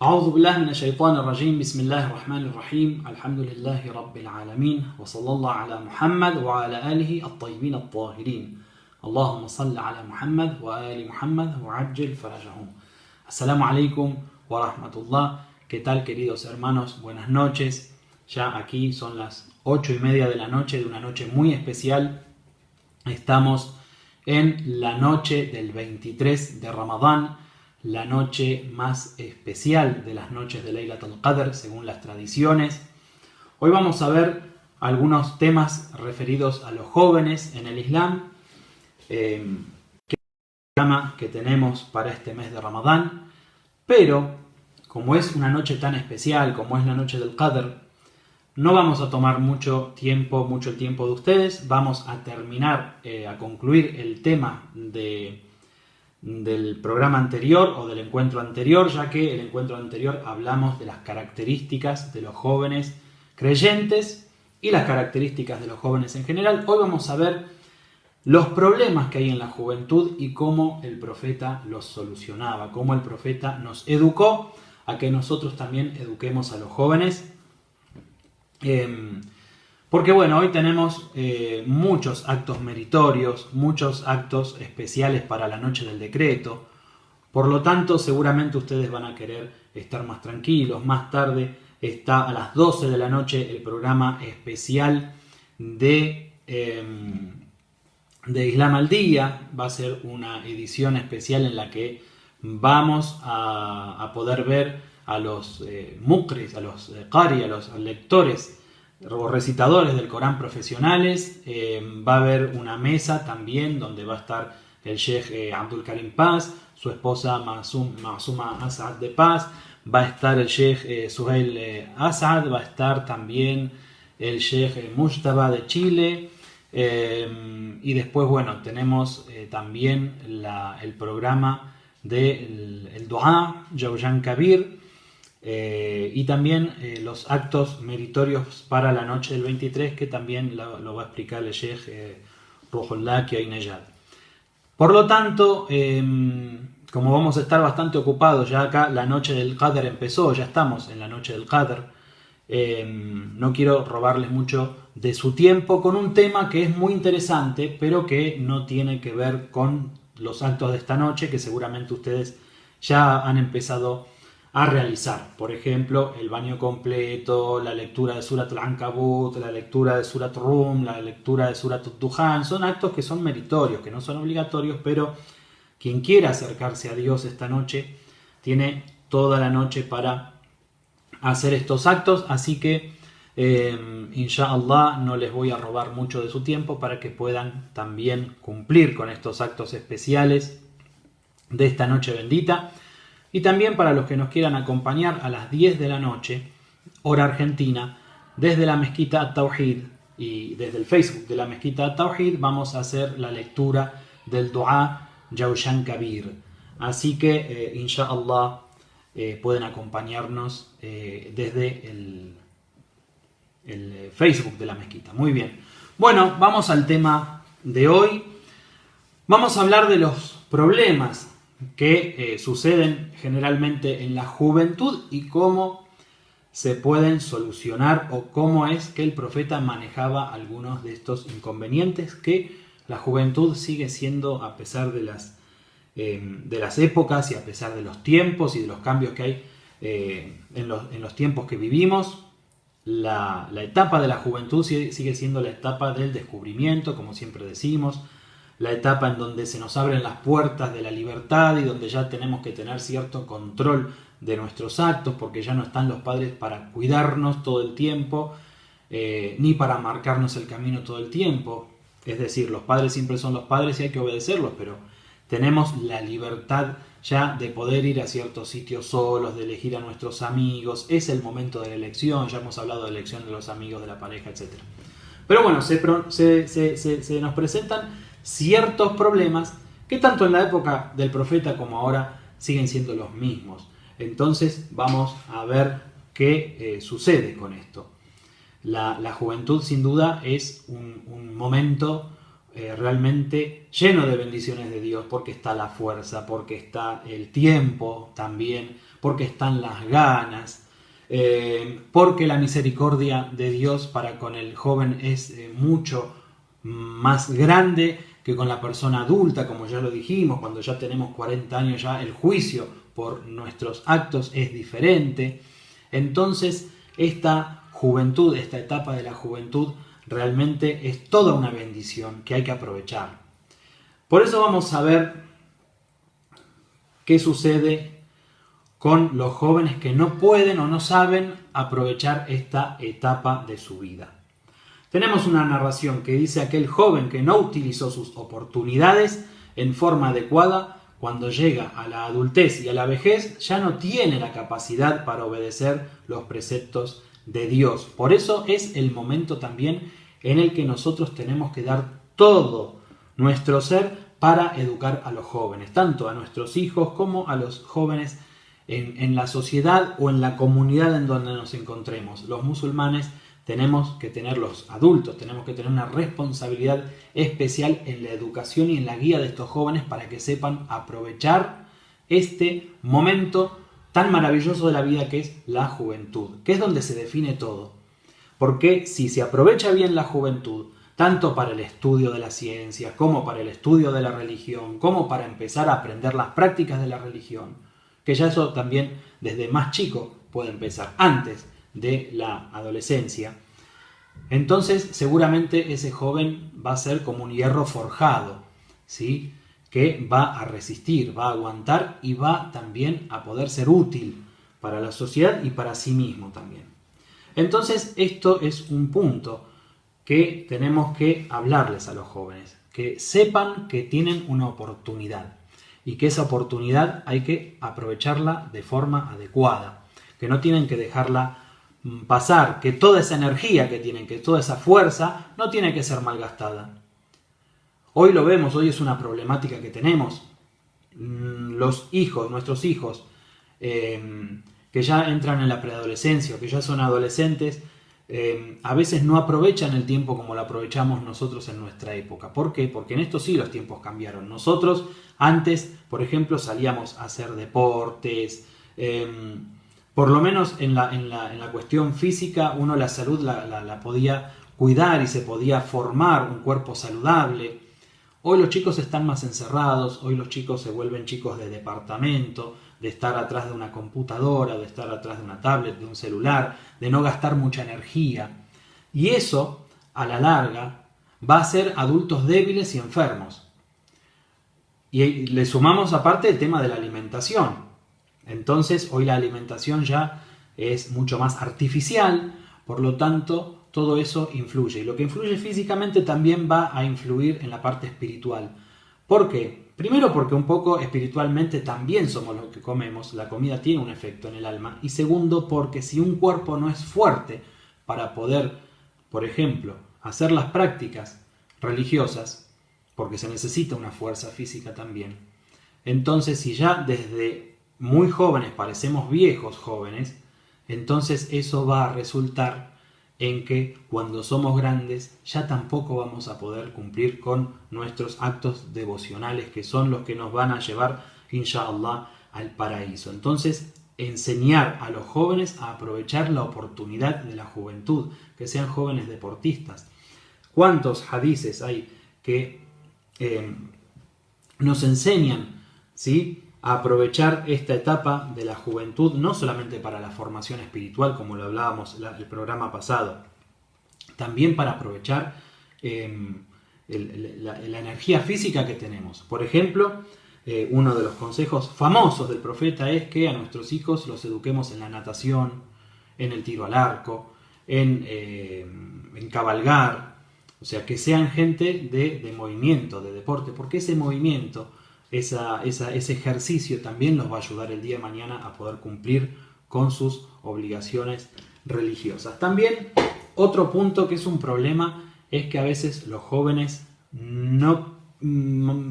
أعوذ بالله من الشيطان الرجيم بسم الله الرحمن الرحيم الحمد لله رب العالمين وصلى الله على محمد وعلى آله الطيبين الطاهرين اللهم صل على محمد وآل محمد وعجل فرجهم. Assalamu alaikum wa rahmatullah. ¿Qué tal, queridos hermanos? Buenas noches. Ya aquí son las 8:30 de la noche, de una noche muy especial. Estamos en la noche del 23 de Ramadán, la noche más especial de las noches de Laylatul Qadr según las tradiciones. Hoy vamos a ver algunos temas referidos a los jóvenes en el Islam, que es el programa que tenemos para este mes de Ramadán. Pero como es una noche tan especial como es la noche del Qadr, no vamos a tomar mucho el tiempo de ustedes. Vamos a terminar, a concluir el tema del programa anterior o del encuentro anterior, ya que el encuentro anterior hablamos de las características de los jóvenes creyentes y las características de los jóvenes en general. Hoy vamos a ver los problemas que hay en la juventud y cómo el profeta los solucionaba, cómo el profeta nos educó a que nosotros también eduquemos a los jóvenes. Porque bueno, hoy tenemos muchos actos meritorios, muchos actos especiales para la noche del decreto. Por lo tanto, seguramente ustedes van a querer estar más tranquilos. Más tarde está a las 12 de la noche el programa especial de Islam al Día. Va a ser una edición especial en la que vamos a poder ver a los muqris, a los qari, a los lectores o recitadores del Corán profesionales. Va a haber una mesa también donde va a estar el Sheikh Abdul Karim Paz, su esposa Masuma Asad de Paz, va a estar el Sheikh Suhail Asad, va a estar también el Sheikh Mujtaba de Chile, y después bueno, tenemos también el programa del Dua Jaujan Kabir, y también los actos meritorios para la noche del 23, que también lo va a explicar el Sheikh Ruhollah Kiaynejad. Por lo tanto, como vamos a estar bastante ocupados, ya acá la noche del Qadr empezó, ya estamos en la noche del Qadr, no quiero robarles mucho de su tiempo con un tema que es muy interesante, pero que no tiene que ver con los actos de esta noche, que seguramente ustedes ya han empezado a realizar. Por ejemplo, el baño completo, la lectura de Surat al-Ankabut, la lectura de Surat Rum, la lectura de Surat al-Duhan. Son actos que son meritorios, que no son obligatorios, pero quien quiera acercarse a Dios esta noche tiene toda la noche para hacer estos actos. Así que inshallah no les voy a robar mucho de su tiempo para que puedan también cumplir con estos actos especiales de esta noche bendita. Y también para los que nos quieran acompañar a las 10 de la noche, hora argentina, desde la Mezquita At-Tawhid y desde el Facebook de la Mezquita At-Tawhid vamos a hacer la lectura del Dua Jaujan Kabir. Así que inshallah pueden acompañarnos desde el Facebook de la Mezquita. Muy bien. Bueno, vamos al tema de hoy. Vamos a hablar de los problemas que suceden generalmente en la juventud y cómo se pueden solucionar, o cómo es que el profeta manejaba algunos de estos inconvenientes que la juventud sigue siendo, a pesar de las épocas y a pesar de los tiempos y de los cambios que hay en los tiempos que vivimos. La etapa de la juventud sigue siendo la etapa del descubrimiento, como siempre decimos, la etapa en donde se nos abren las puertas de la libertad y donde ya tenemos que tener cierto control de nuestros actos, porque ya no están los padres para cuidarnos todo el tiempo, ni para marcarnos el camino todo el tiempo. Es decir, los padres siempre son los padres y hay que obedecerlos, pero tenemos la libertad ya de poder ir a ciertos sitios solos, de elegir a nuestros amigos. Es el momento de la elección, ya hemos hablado de elección de los amigos, de la pareja, etc. Pero bueno, se nos presentan ciertos problemas que tanto en la época del profeta como ahora siguen siendo los mismos. Entonces vamos a ver qué sucede con esto. La juventud sin duda es un momento realmente lleno de bendiciones de Dios, porque está la fuerza, porque está el tiempo también, porque están las ganas, porque la misericordia de Dios para con el joven es mucho más grande que con la persona adulta, como ya lo dijimos. Cuando ya tenemos 40 años, ya el juicio por nuestros actos es diferente. Entonces, esta juventud, esta etapa de la juventud, realmente es toda una bendición que hay que aprovechar. Por eso vamos a ver qué sucede con los jóvenes que no pueden o no saben aprovechar esta etapa de su vida. Tenemos una narración que dice: aquel joven que no utilizó sus oportunidades en forma adecuada, cuando llega a la adultez y a la vejez, ya no tiene la capacidad para obedecer los preceptos de Dios. Por eso es el momento también en el que nosotros tenemos que dar todo nuestro ser para educar a los jóvenes, tanto a nuestros hijos como a los jóvenes en la sociedad o en la comunidad en donde nos encontremos. Los musulmanes tenemos que tener, los adultos, tenemos que tener una responsabilidad especial en la educación y en la guía de estos jóvenes para que sepan aprovechar este momento tan maravilloso de la vida que es la juventud, que es donde se define todo. Porque si se aprovecha bien la juventud, tanto para el estudio de la ciencia, como para el estudio de la religión, como para empezar a aprender las prácticas de la religión, que ya eso también desde más chico puede empezar, antes de la adolescencia, entonces seguramente ese joven va a ser como un hierro forjado, ¿sí?, que va a resistir, va a aguantar y va también a poder ser útil para la sociedad y para sí mismo también. Entonces esto es un punto que tenemos que hablarles a los jóvenes, que sepan que tienen una oportunidad y que esa oportunidad hay que aprovecharla de forma adecuada, que no tienen que dejarla pasar, que toda esa energía que tienen, que toda esa fuerza no tiene que ser malgastada. Hoy lo vemos, hoy es una problemática que tenemos. Los hijos, nuestros hijos, que ya entran en la preadolescencia o que ya son adolescentes, a veces no aprovechan el tiempo como lo aprovechamos nosotros en nuestra época. ¿Por qué? Porque en esto sí los tiempos cambiaron. Nosotros antes, por ejemplo, salíamos a hacer deportes, por lo menos en la cuestión física, uno la salud la podía cuidar y se podía formar un cuerpo saludable. Hoy los chicos están más encerrados, hoy los chicos se vuelven chicos de departamento, de estar atrás de una computadora, de estar atrás de una tablet, de un celular, de no gastar mucha energía. Y eso, a la larga, va a ser adultos débiles y enfermos. Y le sumamos aparte el tema de la alimentación. Entonces, hoy la alimentación ya es mucho más artificial, por lo tanto, todo eso influye. Y lo que influye físicamente también va a influir en la parte espiritual. ¿Por qué? Primero porque un poco espiritualmente también somos lo que comemos, la comida tiene un efecto en el alma. Y segundo, porque si un cuerpo no es fuerte para poder, por ejemplo, hacer las prácticas religiosas, porque se necesita una fuerza física también, entonces si ya desde muy jóvenes parecemos viejos jóvenes, entonces eso va a resultar en que cuando somos grandes ya tampoco vamos a poder cumplir con nuestros actos devocionales, que son los que nos van a llevar, inshallah, al paraíso. Entonces, enseñar a los jóvenes a aprovechar la oportunidad de la juventud, que sean jóvenes deportistas. ¿Cuántos hadices hay que nos enseñan, ¿sí?, a aprovechar esta etapa de la juventud, no solamente para la formación espiritual, como lo hablábamos el programa pasado, también para aprovechar la energía física que tenemos. Por ejemplo, uno de los consejos famosos del profeta es que a nuestros hijos los eduquemos en la natación, en el tiro al arco, en cabalgar, o sea, que sean gente de movimiento, de deporte, porque ese movimiento, ese ejercicio también los va a ayudar el día de mañana a poder cumplir con sus obligaciones religiosas. También otro punto que es un problema es que a veces los jóvenes no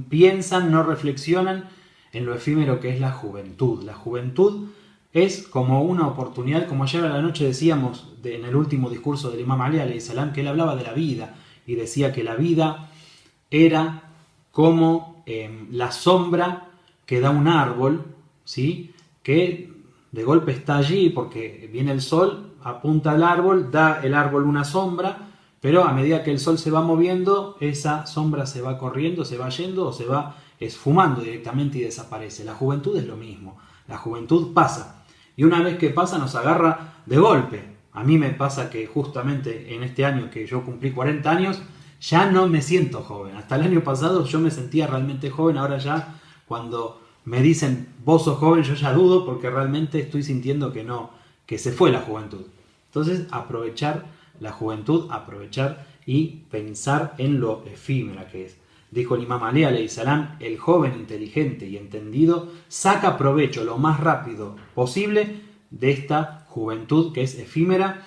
piensan, no reflexionan en lo efímero que es la juventud. La juventud es como una oportunidad, como ayer a la noche decíamos en el último discurso del Imam Ali alayhi salam, que él hablaba de la vida y decía que la vida era como la sombra que da un árbol, ¿sí? Que de golpe está allí porque viene el sol, apunta al árbol, da el árbol una sombra, pero a medida que el sol se va moviendo, esa sombra se va corriendo, se va yendo o se va esfumando directamente y desaparece. La juventud es lo mismo, la juventud pasa y una vez que pasa nos agarra de golpe. A mí me pasa que justamente en este año que yo cumplí 40 años, ya no me siento joven. Hasta el año pasado yo me sentía realmente joven, ahora ya cuando me dicen vos sos joven, yo ya dudo porque realmente estoy sintiendo que no, que se fue la juventud. Entonces aprovechar la juventud, aprovechar y pensar en lo efímera que es. Dijo el imam Ali alayhi salam, el joven inteligente y entendido saca provecho lo más rápido posible de esta juventud que es efímera,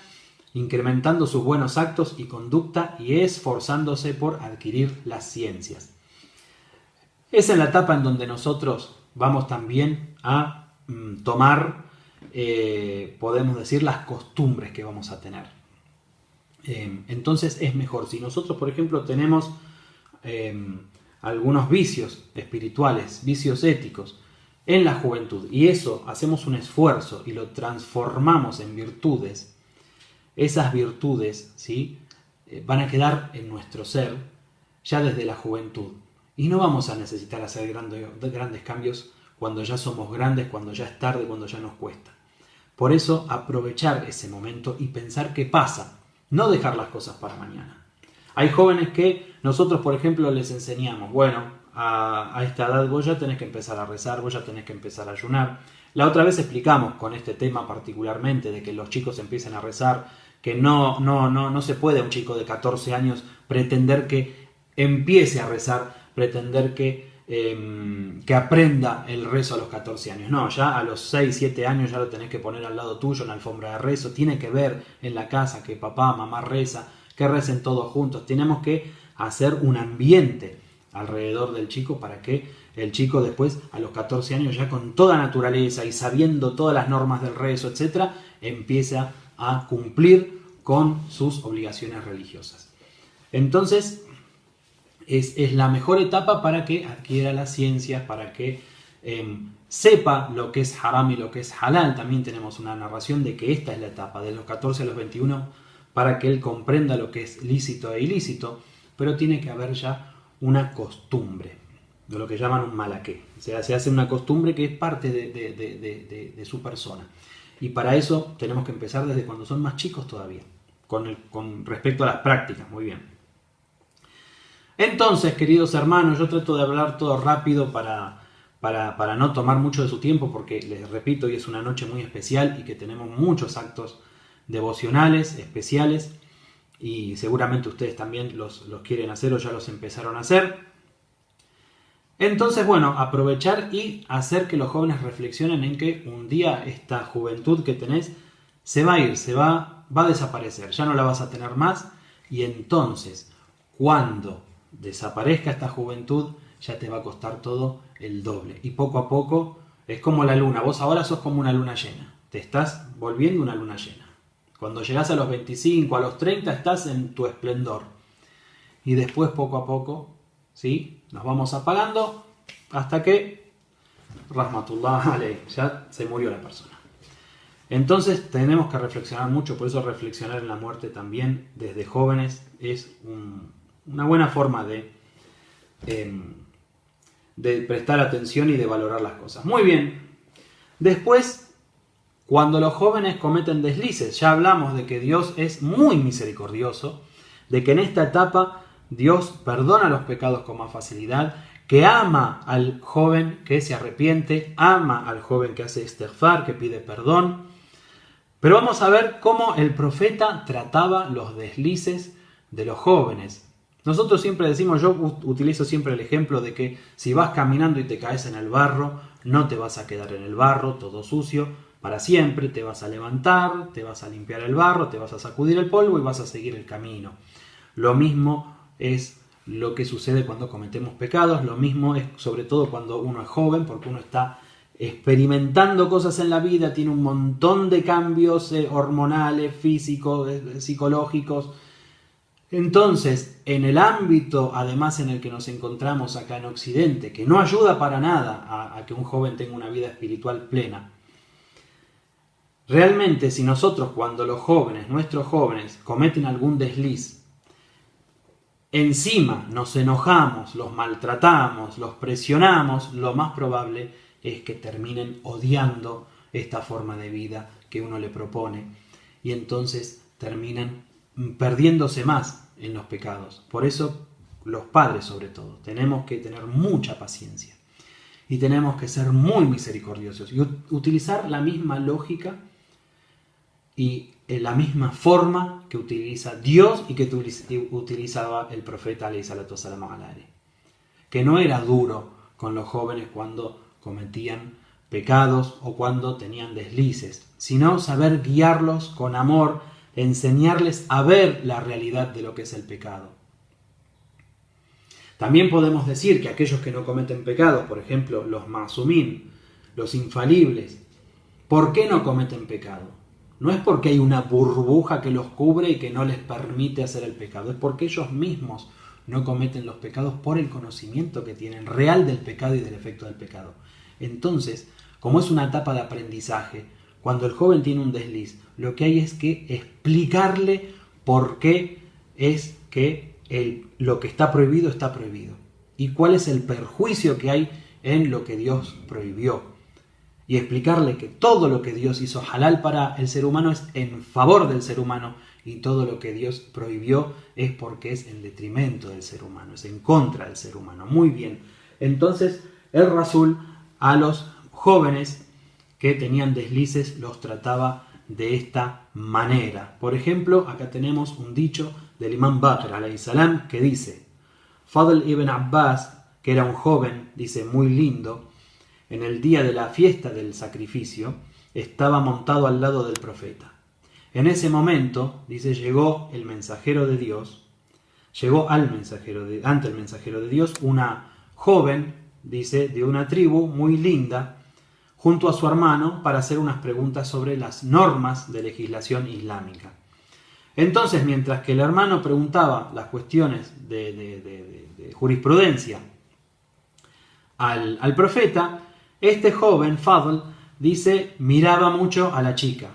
incrementando sus buenos actos y conducta y esforzándose por adquirir las ciencias. Es en la etapa en donde nosotros vamos también a tomar, podemos decir, las costumbres que vamos a tener. Entonces es mejor, si nosotros por ejemplo tenemos algunos vicios espirituales, vicios éticos en la juventud y eso hacemos un esfuerzo y lo transformamos en virtudes, esas virtudes, ¿sí? Van a quedar en nuestro ser ya desde la juventud y no vamos a necesitar hacer grandes cambios cuando ya somos grandes, cuando ya es tarde, cuando ya nos cuesta. Por eso aprovechar ese momento y pensar qué pasa, no dejar las cosas para mañana. Hay jóvenes que nosotros, por ejemplo, les enseñamos, bueno, a esta edad vos ya tenés que empezar a rezar, vos ya tenés que empezar a ayunar. La otra vez explicamos con este tema particularmente de que los chicos empiecen a rezar, que no se puede a un chico de 14 años pretender que empiece a rezar, pretender que aprenda el rezo a los 14 años. No, ya a los 6, 7 años ya lo tenés que poner al lado tuyo en la alfombra de rezo. Tiene que ver en la casa que papá, mamá reza, que recen todos juntos. Tenemos que hacer un ambiente alrededor del chico para que el chico después a los 14 años ya con toda naturaleza y sabiendo todas las normas del rezo, etc., empieza a cumplir con sus obligaciones religiosas. Entonces es la mejor etapa para que adquiera las ciencias, para que sepa lo que es haram y lo que es halal. También tenemos una narración de que esta es la etapa de los 14 a los 21 para que él comprenda lo que es lícito e ilícito, pero tiene que haber ya una costumbre, de lo que llaman un malaqué. O sea, se hace una costumbre que es parte de su persona. Y para eso tenemos que empezar desde cuando son más chicos todavía, con respecto a las prácticas. Muy bien. Entonces, queridos hermanos, yo trato de hablar todo rápido para no tomar mucho de su tiempo, porque les repito, hoy es una noche muy especial y que tenemos muchos actos devocionales, especiales, y seguramente ustedes también los quieren hacer o ya los empezaron a hacer. Entonces, bueno, aprovechar y hacer que los jóvenes reflexionen en que un día esta juventud que tenés se va a ir, va a desaparecer, ya no la vas a tener más, y entonces, cuando desaparezca esta juventud, ya te va a costar todo el doble. Y poco a poco, es como la luna, vos ahora sos como una luna llena, te estás volviendo una luna llena. Cuando llegás a los 25, a los 30, estás en tu esplendor. Y después, poco a poco, ¿sí? Nos vamos apagando hasta que, rahmatullah alayh, ya se murió la persona. Entonces tenemos que reflexionar mucho, por eso reflexionar en la muerte también desde jóvenes es una buena forma de prestar atención y de valorar las cosas. Muy bien. Después, cuando los jóvenes cometen deslices, ya hablamos de que Dios es muy misericordioso, de que en esta etapa Dios perdona los pecados con más facilidad, que ama al joven que se arrepiente, ama al joven que hace istighfar, que pide perdón. Pero vamos a ver cómo el profeta trataba los deslices de los jóvenes. Nosotros siempre decimos, yo utilizo siempre el ejemplo de que si vas caminando y te caes en el barro, no te vas a quedar en el barro todo sucio para siempre, te vas a levantar, te vas a limpiar el barro, te vas a sacudir el polvo y vas a seguir el camino. Lo mismo es lo que sucede cuando cometemos pecados, lo mismo es sobre todo cuando uno es joven, porque uno está experimentando cosas en la vida, tiene un montón de cambios hormonales, físicos, psicológicos. Entonces, en el ámbito, además en el que nos encontramos acá en Occidente, que no ayuda para nada a que un joven tenga una vida espiritual plena, realmente si nosotros cuando los jóvenes, nuestros jóvenes, cometen algún desliz, encima nos enojamos, los maltratamos, los presionamos, lo más probable es que terminen odiando esta forma de vida que uno le propone y entonces terminan perdiéndose más en los pecados. Por eso los padres sobre todo tenemos que tener mucha paciencia y tenemos que ser muy misericordiosos y utilizar la misma lógica y la misma forma que utiliza Dios y que utilizaba el profeta alayhi salatu wasalam, que no era duro con los jóvenes cuando cometían pecados o cuando tenían deslices, sino saber guiarlos con amor, enseñarles a ver la realidad de lo que es el pecado. También podemos decir que aquellos que no cometen pecados, por ejemplo los masumín, los infalibles, ¿por qué no cometen pecado? No es porque hay una burbuja que los cubre y que no les permite hacer el pecado, es porque ellos mismos no cometen los pecados por el conocimiento que tienen real del pecado y del efecto del pecado. Entonces, como es una etapa de aprendizaje, cuando el joven tiene un desliz, lo que hay es que explicarle por qué es que lo que está prohibido y cuál es el perjuicio que hay en lo que Dios prohibió. Y explicarle que todo lo que Dios hizo halal para el ser humano es en favor del ser humano y todo lo que Dios prohibió es porque es en detrimento del ser humano, es en contra del ser humano. Muy bien, entonces el Rasul a los jóvenes que tenían deslices los trataba de esta manera. Por ejemplo, acá tenemos un dicho del Imam Baqir alayhi salam que dice: Fadl ibn Abbas, que era un joven, dice, muy lindo, en el día de la fiesta del sacrificio, estaba montado al lado del profeta. En ese momento, dice, llegó el mensajero de Dios, ante el mensajero de Dios, una joven, dice, de una tribu muy linda, junto a su hermano, para hacer unas preguntas sobre las normas de legislación islámica. Entonces, mientras que el hermano preguntaba las cuestiones de jurisprudencia al profeta, este joven, Fadl, dice, miraba mucho a la chica,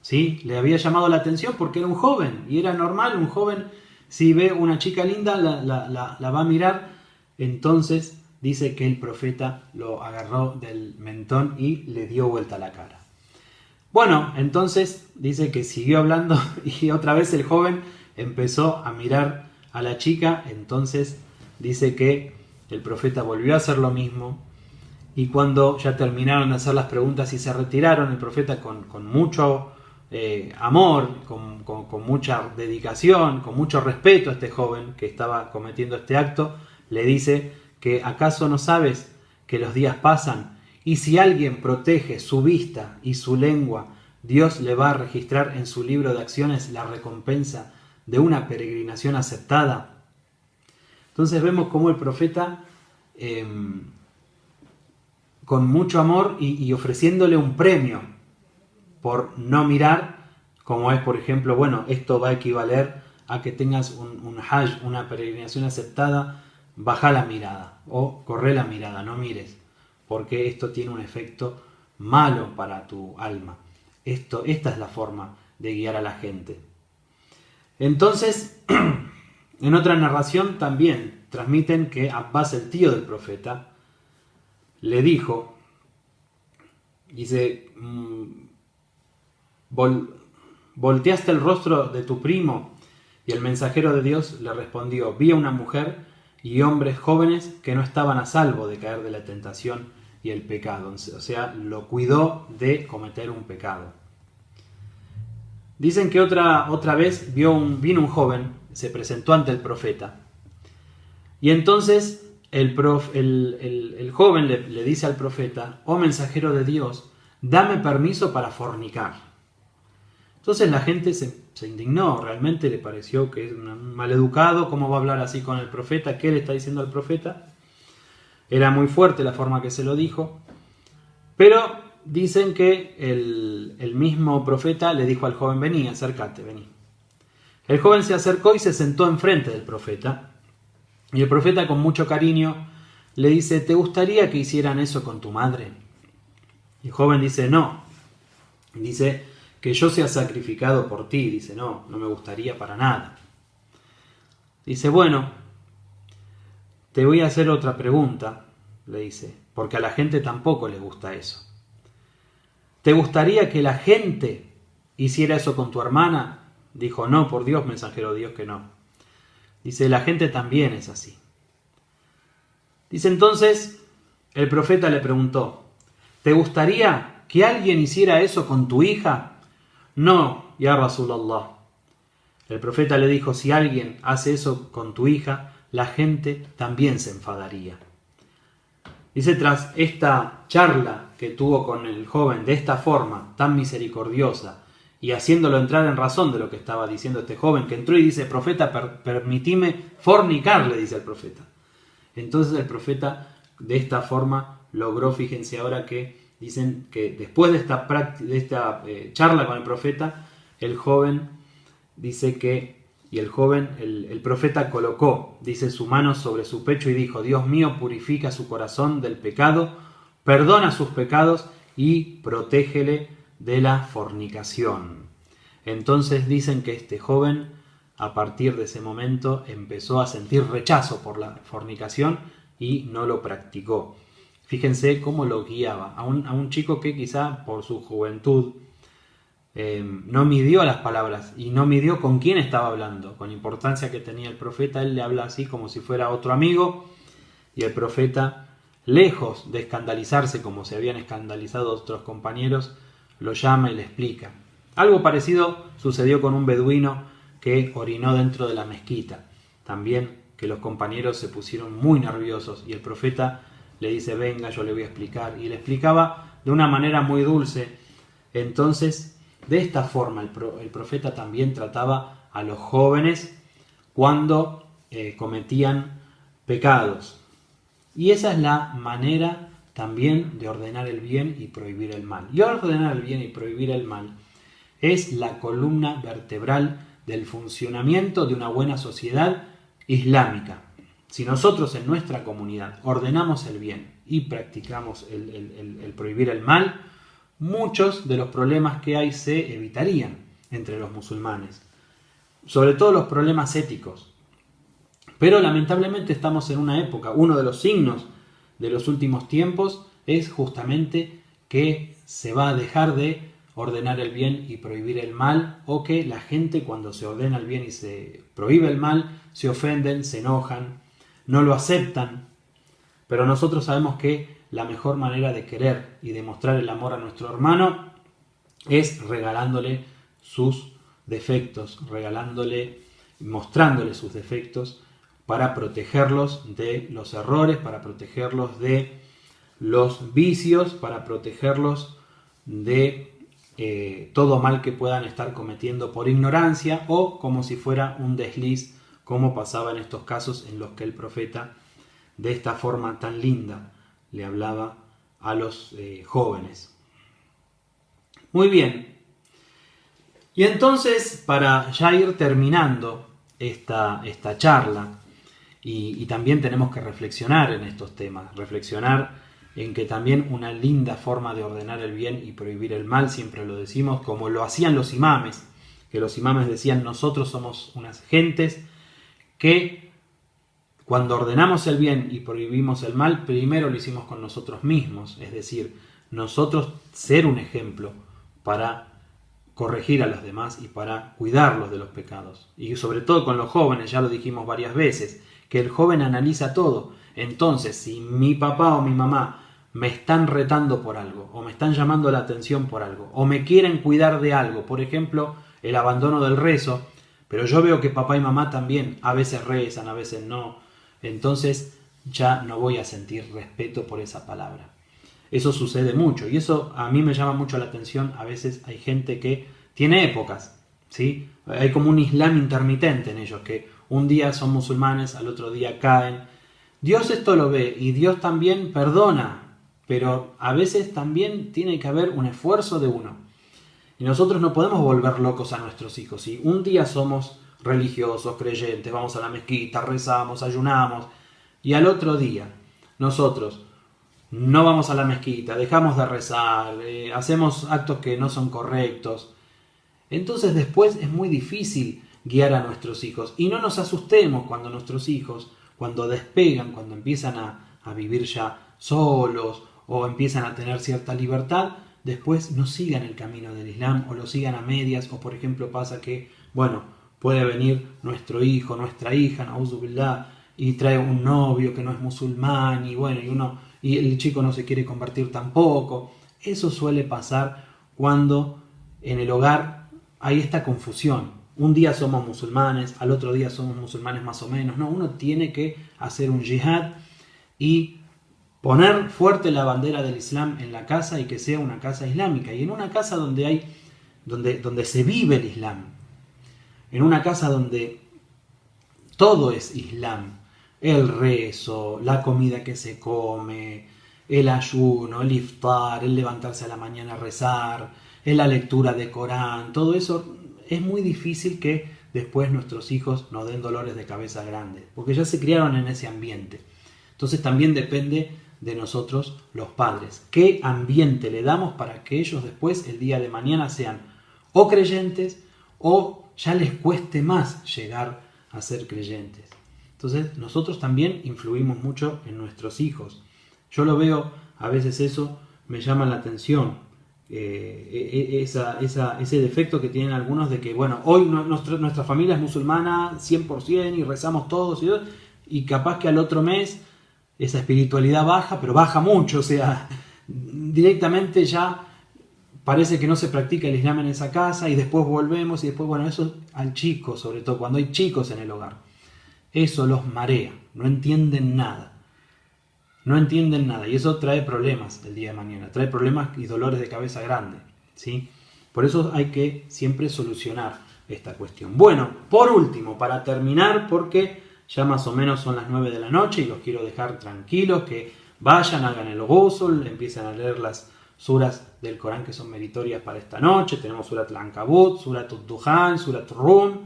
¿sí? Le había llamado la atención porque era un joven, y era normal, un joven, si ve una chica linda, la va a mirar. Entonces, dice que el profeta lo agarró del mentón y le dio vuelta la cara. Bueno, entonces, dice que siguió hablando y otra vez el joven empezó a mirar a la chica. Entonces, dice que el profeta volvió a hacer lo mismo. Y cuando ya terminaron de hacer las preguntas y se retiraron, el profeta con mucho amor, con mucha dedicación, con mucho respeto a este joven que estaba cometiendo este acto, le dice que ¿acaso no sabes que los días pasan? Y si alguien protege su vista y su lengua, Dios le va a registrar en su libro de acciones la recompensa de una peregrinación aceptada. Entonces vemos cómo el profeta con mucho amor y ofreciéndole un premio por no mirar, como es, por ejemplo, bueno, esto va a equivaler a que tengas un hajj, una peregrinación aceptada, baja la mirada o corre la mirada, no mires, porque esto tiene un efecto malo para tu alma. Esta es la forma de guiar a la gente. Entonces, en otra narración también transmiten que Abbas, el tío del profeta, le dijo, dice, volteaste el rostro de tu primo, y el mensajero de Dios le respondió, vi a una mujer y hombres jóvenes que no estaban a salvo de caer de la tentación y el pecado. O sea, lo cuidó de cometer un pecado. Dicen que otra vez vino un joven, se presentó ante el profeta, y entonces el joven le dice al profeta, oh mensajero de Dios, dame permiso para fornicar. Entonces la gente se indignó, realmente le pareció que es un maleducado, ¿cómo va a hablar así con el profeta? ¿Qué le está diciendo al profeta? Era muy fuerte la forma que se lo dijo, pero dicen que el mismo profeta le dijo al joven, vení, acércate, vení. El joven se acercó y se sentó enfrente del profeta. Y el profeta, con mucho cariño, le dice: ¿te gustaría que hicieran eso con tu madre? Y el joven dice: no. Dice: que yo sea sacrificado por ti. Dice: no, no me gustaría para nada. Dice: bueno, te voy a hacer otra pregunta, le dice, porque a la gente tampoco le gusta eso. ¿Te gustaría que la gente hiciera eso con tu hermana? Dijo: no, por Dios, mensajero de Dios, que no. Dice: la gente también es así. Dice: entonces el profeta le preguntó: ¿te gustaría que alguien hiciera eso con tu hija? No, ya Rasulallah. El profeta le dijo: si alguien hace eso con tu hija, la gente también se enfadaría. Dice: tras esta charla que tuvo con el joven de esta forma tan misericordiosa y haciéndolo entrar en razón de lo que estaba diciendo este joven, que entró y dice: profeta, permitime fornicar, le dice el profeta. Entonces el profeta de esta forma logró, fíjense ahora que dicen que después de esta charla con el profeta, el joven dice que, y el profeta colocó, dice, su mano sobre su pecho y dijo: Dios mío, purifica su corazón del pecado, perdona sus pecados y protégele de la fornicación. Entonces dicen que este joven, a partir de ese momento, empezó a sentir rechazo por la fornicación y no lo practicó. Fíjense cómo lo guiaba a un chico que quizá por su juventud no midió las palabras y no midió con quién estaba hablando, con la importancia que tenía el profeta. Él le habla así como si fuera otro amigo, y el profeta, lejos de escandalizarse como se habían escandalizado otros compañeros, lo llama y le explica. Algo parecido sucedió con un beduino que orinó dentro de la mezquita. También que los compañeros se pusieron muy nerviosos y el profeta le dice: venga, yo le voy a explicar. Y le explicaba de una manera muy dulce. Entonces, de esta forma, el profeta también trataba a los jóvenes cuando cometían pecados. Y esa es la manera también de ordenar el bien y prohibir el mal. Y ordenar el bien y prohibir el mal es la columna vertebral del funcionamiento de una buena sociedad islámica. Si nosotros en nuestra comunidad ordenamos el bien y practicamos el prohibir el mal, muchos de los problemas que hay se evitarían entre los musulmanes, sobre todo los problemas éticos. Pero lamentablemente estamos en una época, uno de los signos de los últimos tiempos es justamente que se va a dejar de ordenar el bien y prohibir el mal, o que la gente, cuando se ordena el bien y se prohíbe el mal, se ofenden, se enojan, no lo aceptan. Pero nosotros sabemos que la mejor manera de querer y de mostrar el amor a nuestro hermano es regalándole sus defectos, mostrándole sus defectos, para protegerlos de los errores, para protegerlos de los vicios, para protegerlos de todo mal que puedan estar cometiendo por ignorancia o como si fuera un desliz, como pasaba en estos casos en los que el profeta de esta forma tan linda le hablaba a los jóvenes. Muy bien. Y entonces, para ya ir terminando esta charla, y también tenemos que reflexionar en estos temas, reflexionar en que también una linda forma de ordenar el bien y prohibir el mal, siempre lo decimos, como lo hacían los imames, que los imames decían: nosotros somos unas gentes que cuando ordenamos el bien y prohibimos el mal, primero lo hicimos con nosotros mismos, es decir, nosotros ser un ejemplo para corregir a los demás y para cuidarlos de los pecados. Y sobre todo con los jóvenes, ya lo dijimos varias veces, que el joven analiza todo. Entonces, si mi papá o mi mamá me están retando por algo, o me están llamando la atención por algo, o me quieren cuidar de algo, por ejemplo, el abandono del rezo, pero yo veo que papá y mamá también a veces rezan, a veces no, entonces ya no voy a sentir respeto por esa palabra. Eso sucede mucho, y eso a mí me llama mucho la atención. A veces hay gente que tiene épocas, ¿sí? Hay como un islam intermitente en ellos, que un día son musulmanes, al otro día caen. Dios esto lo ve y Dios también perdona, pero a veces también tiene que haber un esfuerzo de uno. Y nosotros no podemos volver locos a nuestros hijos. Si un día somos religiosos, creyentes, vamos a la mezquita, rezamos, ayunamos, y al otro día nosotros no vamos a la mezquita, dejamos de rezar, hacemos actos que no son correctos, entonces después es muy difícil guiar a nuestros hijos. Y no nos asustemos cuando nuestros hijos, cuando despegan, cuando empiezan a vivir ya solos o empiezan a tener cierta libertad, después no sigan el camino del Islam o lo sigan a medias, o por ejemplo pasa que, bueno, puede venir nuestro hijo, nuestra hija, na'udzu billah, y trae un novio que no es musulmán, y bueno, y el chico no se quiere convertir tampoco. Eso suele pasar cuando en el hogar hay esta confusión. Un día somos musulmanes, al otro día somos musulmanes más o menos. No, uno tiene que hacer un yihad y poner fuerte la bandera del Islam en la casa, y que sea una casa islámica, y en una casa donde se vive el Islam, en una casa donde todo es Islam, el rezo, la comida que se come, el ayuno, el iftar, el levantarse a la mañana a rezar, la lectura de Corán, todo eso. Es muy difícil que después nuestros hijos nos den dolores de cabeza grandes, porque ya se criaron en ese ambiente. Entonces también depende de nosotros los padres. ¿Qué ambiente le damos para que ellos después, el día de mañana, sean o creyentes o ya les cueste más llegar a ser creyentes? Entonces nosotros también influimos mucho en nuestros hijos. Yo lo veo, a veces eso me llama la atención. Ese defecto que tienen algunos de que, bueno, hoy nuestra familia es musulmana 100% y rezamos todos, y capaz que al otro mes esa espiritualidad baja, pero baja mucho, o sea, directamente ya parece que no se practica el Islam en esa casa, y después volvemos, y después, bueno, eso al chico, sobre todo cuando hay chicos en el hogar, eso los marea, no entienden nada. No entienden nada, y eso trae problemas el día de mañana, trae problemas y dolores de cabeza grandes, ¿sí? Por eso hay que siempre solucionar esta cuestión. Bueno, por último, para terminar, porque ya más o menos son las 9 de la noche y los quiero dejar tranquilos, que vayan, hagan el ghusl, empiecen a leer las suras del Corán que son meritorias para esta noche. Tenemos Surat al-Ankabut, Surat al-Duhan, Surat al-Rum.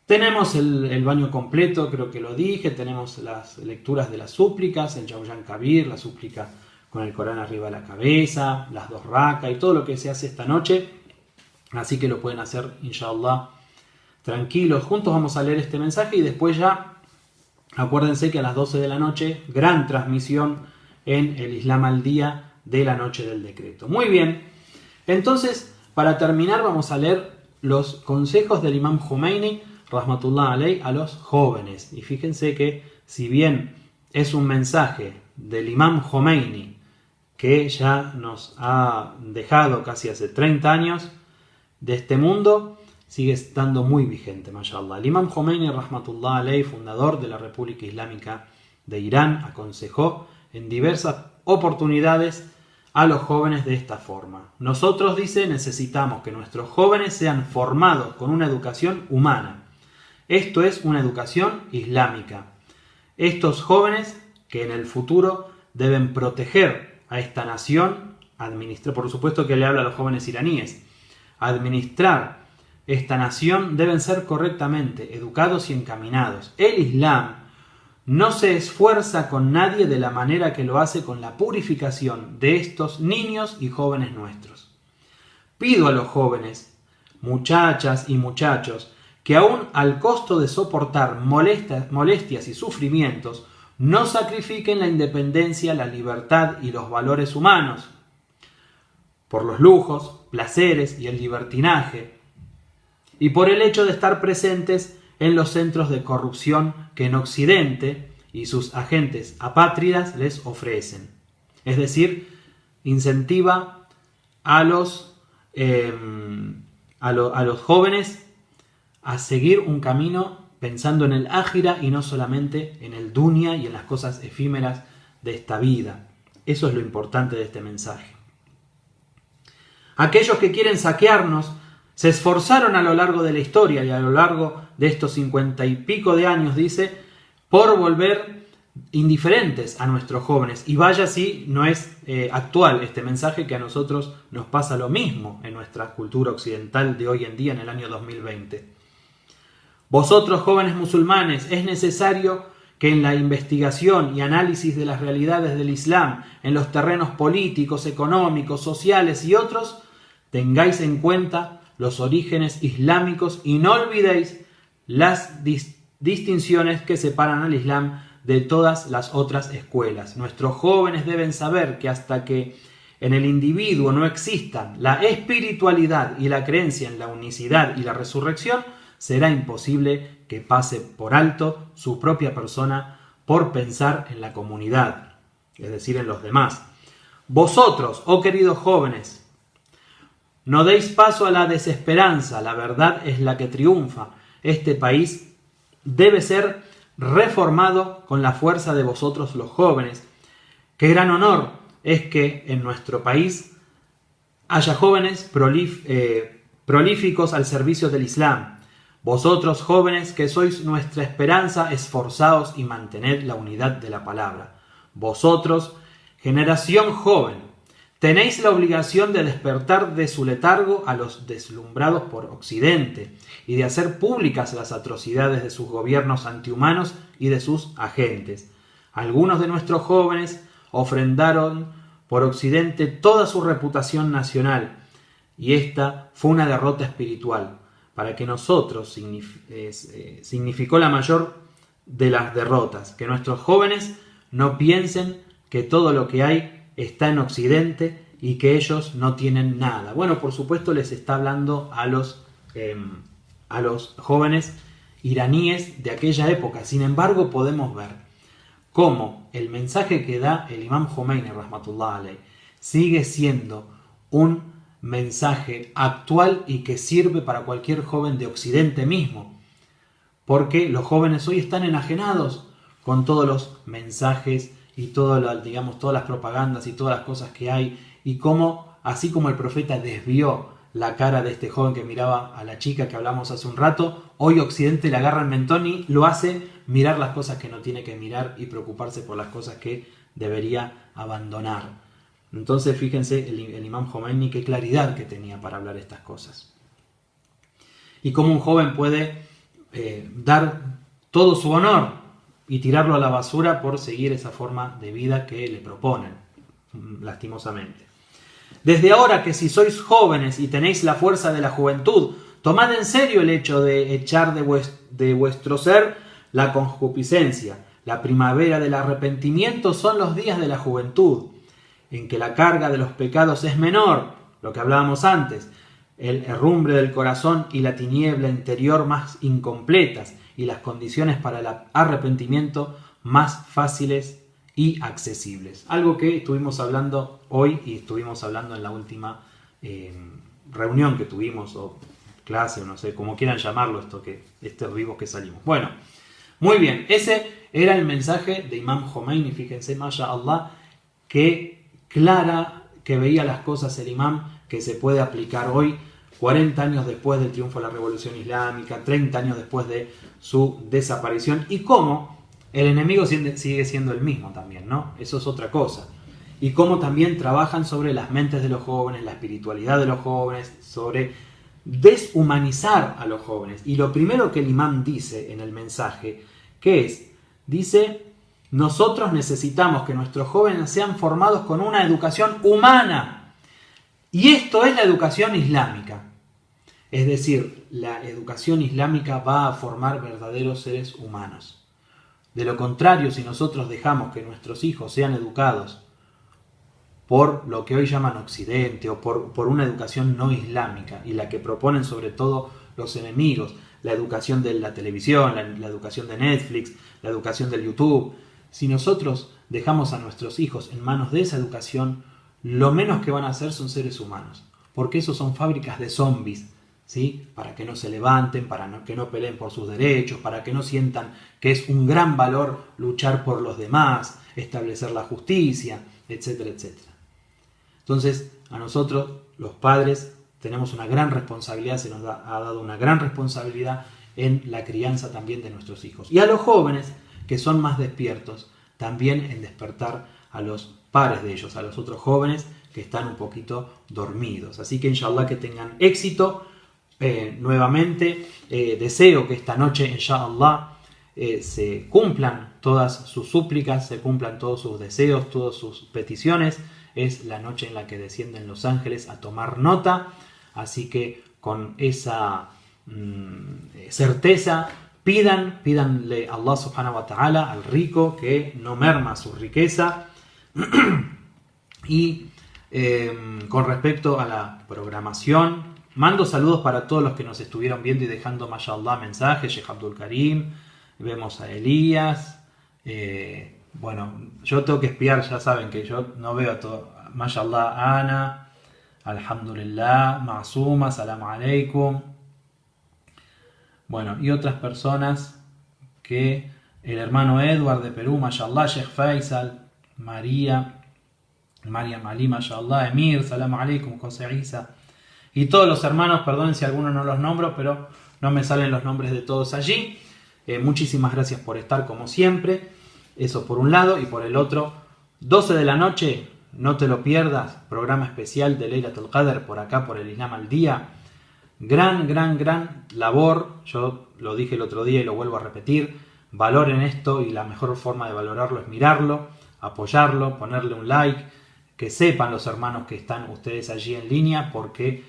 Tenemos el baño completo, creo que lo dije, tenemos las lecturas de las súplicas, el Jawyan Kabir, la súplica con el Corán arriba de la cabeza, las 2 rakas y todo lo que se hace esta noche. Así que lo pueden hacer, inshallah, tranquilos. Juntos vamos a leer este mensaje y después ya, acuérdense que a las 12 de la noche, gran transmisión en el Islam al Día de la Noche del Decreto. Muy bien, entonces, para terminar vamos a leer los consejos del Imam Khomeini Rahmatullah Alayh a los jóvenes. Y fíjense que si bien es un mensaje del Imam Khomeini que ya nos ha dejado casi hace 30 años de este mundo, sigue estando muy vigente, mashallah. El Imam Khomeini Rahmatullah Alayh, fundador de la República Islámica de Irán, aconsejó en diversas oportunidades a los jóvenes de esta forma. Nosotros, dice, necesitamos que nuestros jóvenes sean formados con una educación humana. Esto es una educación islámica. Estos jóvenes que en el futuro deben proteger a esta nación, administrar, por supuesto que le habla a los jóvenes iraníes, administrar esta nación, deben ser correctamente educados y encaminados. El Islam no se esfuerza con nadie de la manera que lo hace con la purificación de estos niños y jóvenes nuestros. Pido a los jóvenes, muchachas y muchachos, que aún al costo de soportar molestias y sufrimientos, no sacrifiquen la independencia, la libertad y los valores humanos por los lujos, placeres y el libertinaje, y por el hecho de estar presentes en los centros de corrupción que en Occidente y sus agentes apátridas les ofrecen. Es decir, incentiva a los jóvenes a seguir un camino pensando en el ájira y no solamente en el dunya y en las cosas efímeras de esta vida. Eso es lo importante de este mensaje. Aquellos que quieren saquearnos se esforzaron a lo largo de la historia y a lo largo de estos 50 y pico de años, dice, por volver indiferentes a nuestros jóvenes. Y vaya si no es actual este mensaje, que a nosotros nos pasa lo mismo en nuestra cultura occidental de hoy en día, en el año 2020. Vosotros, jóvenes musulmanes, es necesario que en la investigación y análisis de las realidades del Islam, en los terrenos políticos, económicos, sociales y otros, tengáis en cuenta los orígenes islámicos y no olvidéis las distinciones que separan al Islam de todas las otras escuelas. Nuestros jóvenes deben saber que hasta que en el individuo no existan la espiritualidad y la creencia en la unicidad y la resurrección, será imposible que pase por alto su propia persona por pensar en la comunidad, es decir, en los demás. Vosotros, oh queridos jóvenes, no deis paso a la desesperanza, la verdad es la que triunfa. Este país debe ser reformado con la fuerza de vosotros los jóvenes. Qué gran honor es que en nuestro país haya jóvenes prolíficos al servicio del Islam. Vosotros, jóvenes, que sois nuestra esperanza, esforzaos y mantened la unidad de la palabra. Vosotros, generación joven, tenéis la obligación de despertar de su letargo a los deslumbrados por Occidente y de hacer públicas las atrocidades de sus gobiernos antihumanos y de sus agentes. Algunos de nuestros jóvenes ofrendaron por Occidente toda su reputación nacional y esta fue una derrota espiritual. Para que nosotros significó la mayor de las derrotas, que nuestros jóvenes no piensen que todo lo que hay está en Occidente y que ellos no tienen nada. Bueno, por supuesto les está hablando a los jóvenes iraníes de aquella época. Sin embargo, podemos ver cómo el mensaje que da el Imam Khomeini, rahmatullah alayh, sigue siendo un mensaje actual y que sirve para cualquier joven de Occidente mismo, porque los jóvenes hoy están enajenados con todos los mensajes y todas las propagandas y todas las cosas que hay, y cómo, así como el profeta desvió la cara de este joven que miraba a la chica que hablamos hace un rato, hoy Occidente le agarra el mentón y lo hace mirar las cosas que no tiene que mirar y preocuparse por las cosas que debería abandonar. Entonces fíjense el Imam Khomeini qué claridad que tenía para hablar estas cosas. Y cómo un joven puede dar todo su honor y tirarlo a la basura por seguir esa forma de vida que le proponen, lastimosamente. Desde ahora que si sois jóvenes y tenéis la fuerza de la juventud, tomad en serio el hecho de echar de vuestro ser la concupiscencia. La primavera del arrepentimiento son los días de la juventud, en que la carga de los pecados es menor, lo que hablábamos antes, el herrumbre del corazón y la tiniebla interior más incompletas, y las condiciones para el arrepentimiento más fáciles y accesibles. Algo que estuvimos hablando hoy y estuvimos hablando en la última reunión que tuvimos, o clase, o no sé, como quieran llamarlo, estos vivos que salimos. Bueno, muy bien, ese era el mensaje de Imam Khomeini, fíjense, masha'Allah, que clara que veía las cosas el imam, que se puede aplicar hoy, 40 años después del triunfo de la Revolución Islámica, 30 años después de su desaparición, y cómo el enemigo sigue siendo el mismo también, ¿no? Eso es otra cosa. Y cómo también trabajan sobre las mentes de los jóvenes, la espiritualidad de los jóvenes, sobre deshumanizar a los jóvenes. Y lo primero que el imam dice en el mensaje, ¿qué es? Dice: nosotros necesitamos que nuestros jóvenes sean formados con una educación humana. Y esto es la educación islámica. Es decir, la educación islámica va a formar verdaderos seres humanos. De lo contrario, si nosotros dejamos que nuestros hijos sean educados por lo que hoy llaman Occidente o por una educación no islámica, y la que proponen sobre todo los enemigos, la educación de la televisión, la educación de Netflix, la educación del YouTube, si nosotros dejamos a nuestros hijos en manos de esa educación, lo menos que van a hacer son seres humanos, porque esos son fábricas de zombies, ¿sí? Para que no se levanten, que no peleen por sus derechos, para que no sientan que es un gran valor luchar por los demás, establecer la justicia, etcétera, etcétera. Entonces, a nosotros, los padres, tenemos una gran responsabilidad, se nos ha dado una gran responsabilidad en la crianza también de nuestros hijos. Y a los jóvenes, que son más despiertos, también en despertar a los pares de ellos, a los otros jóvenes que están un poquito dormidos. Así que inshallah que tengan éxito Nuevamente deseo que esta noche, inshallah, se cumplan todas sus súplicas, se cumplan todos sus deseos, todas sus peticiones. Es la noche en la que descienden los ángeles a tomar nota, así que con esa certeza pídanle a Allah subhanahu wa ta'ala, al rico, que no merma su riqueza. Y con respecto a la programación, mando saludos para todos los que nos estuvieron viendo y dejando, mashallah, mensajes. Sheikh Abdul Karim, vemos a Elías. Bueno, yo tengo que espiar, ya saben que yo no veo todo. Mashallah, Ana, alhamdulillah, Masuma, salam alaikum. Bueno, y otras personas que el hermano Edward de Perú, mashallah, Sheikh Faisal, María Ali, mashallah, Emir, salam alaikum, José Isa. Y todos los hermanos, perdonen si algunos no los nombro, pero no me salen los nombres de todos allí. Muchísimas gracias por estar como siempre. Eso por un lado, y por el otro, 12 de la noche, no te lo pierdas, programa especial de Laylatul Qadr por acá, por el Islam al Día. Gran labor, yo lo dije el otro día y lo vuelvo a repetir. Valoren esto, y la mejor forma de valorarlo es mirarlo, apoyarlo, ponerle un like, que sepan los hermanos que están ustedes allí en línea, porque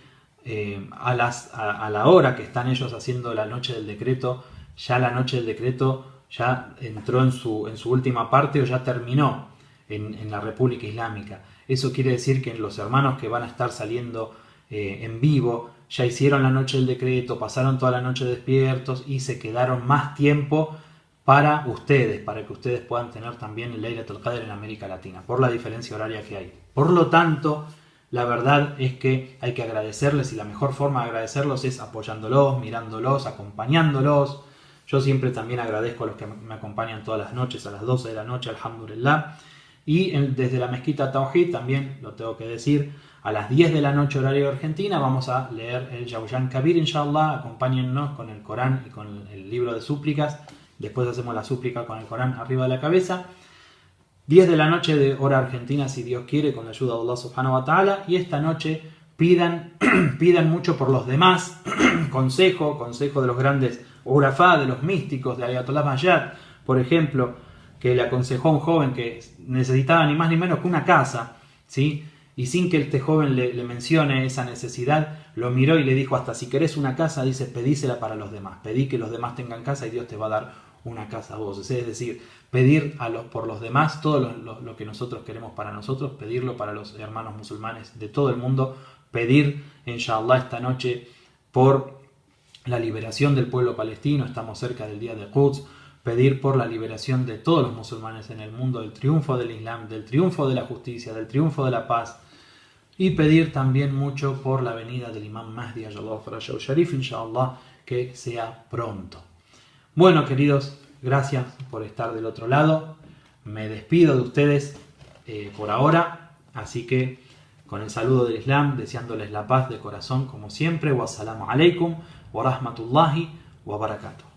a la hora que están ellos haciendo la noche del decreto, ya la noche del decreto ya entró en su última parte o ya terminó en la República Islámica. Eso quiere decir que los hermanos que van a estar saliendo en vivo ya hicieron la noche del decreto, pasaron toda la noche despiertos y se quedaron más tiempo para ustedes, para que ustedes puedan tener también el Laylatul Qadr en América Latina, por la diferencia horaria que hay. Por lo tanto, la verdad es que hay que agradecerles, y la mejor forma de agradecerlos es apoyándolos, mirándolos, acompañándolos. Yo siempre también agradezco a los que me acompañan todas las noches, a las 12 de la noche, alhamdulillah. Y desde la mezquita Tawhid, también lo tengo que decir, a las 10 de la noche horario de Argentina vamos a leer el Jawzan Kabir, inshallah. Acompáñennos con el Corán y con el libro de súplicas. Después hacemos la súplica con el Corán arriba de la cabeza. 10 de la noche de hora argentina, si Dios quiere, con la ayuda de Allah subhanahu wa ta'ala. Y esta noche pidan mucho por los demás. consejo de los grandes urafá, de los místicos, de Ayatollah Mayad, por ejemplo, que le aconsejó a un joven que necesitaba ni más ni menos que una casa, ¿sí? Y sin que este joven le mencione esa necesidad, lo miró y le dijo: hasta si querés una casa, dice, pedísela para los demás. Pedí que los demás tengan casa y Dios te va a dar una casa a vos. Es decir, pedir por los demás todo lo que nosotros queremos para nosotros, pedirlo para los hermanos musulmanes de todo el mundo, pedir, inshallah, esta noche por la liberación del pueblo palestino. Estamos cerca del día de Quds. Pedir por la liberación de todos los musulmanes en el mundo, del triunfo del Islam, del triunfo de la justicia, del triunfo de la paz. Y pedir también mucho por la venida del Imam Mahdi, Ajallahu Farajah Sharif, inshallah, que sea pronto. Bueno, queridos, gracias por estar del otro lado. Me despido de ustedes por ahora. Así que, con el saludo del Islam, deseándoles la paz de corazón como siempre. Wassalamu alaikum wa rahmatullahi wa barakatuh.